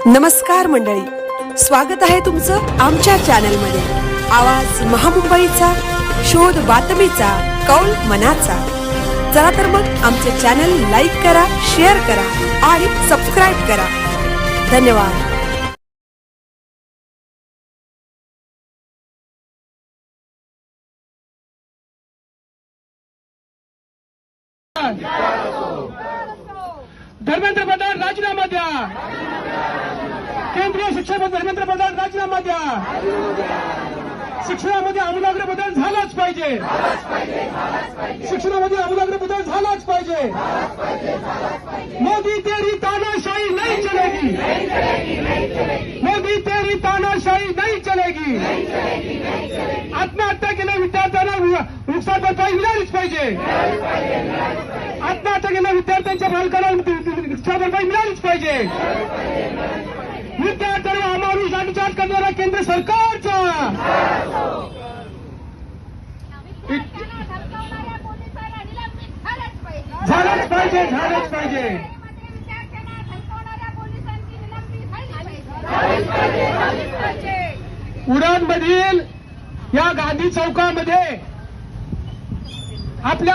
नमस्कार मंडळी, स्वागत आहे तुमचं आमच्या चॅनलमध्ये। आवाज महामुंबईचा, शोध बातमीचा, कौल मनाचा। चला तर मग आमचे चॅनल लाईक करा, शेअर करा आणि सबस्क्राइब करा। धन्यवाद। धर्मेंद्र प्रधान राजीनामा द्या। केंद्रीय शिक्षण मंत्री धर्मेंद्र प्रधान राजीनामा द्या। शिक्षणामध्ये आमूलाग्र बदल झालाच पाहिजे। शिक्षणामध्ये आमूलाग्र बदल झालाच पाहिजे। मोदी तेरी तानाशाही नहीं चलेगी। मोदी तेरी तानाशाही नहीं चलेगी। आत्महत्या केलेल्या विद्यार्थ्यांना नुकसान भरपाई मिळालीच पाहिजे। आत्महत्या केलेल्या विद्यार्थ्यांच्या पालकांना नुकसान भरपाई मिळालीच पाहिजे। विद्यार्थ्यांना अमानुष लाठीचार्ज करणारा केंद्र सरकारचा झालंच पाहिजे, झालंच पाहिजे। उडानमधील या गांधी चौकामध्ये आपल्या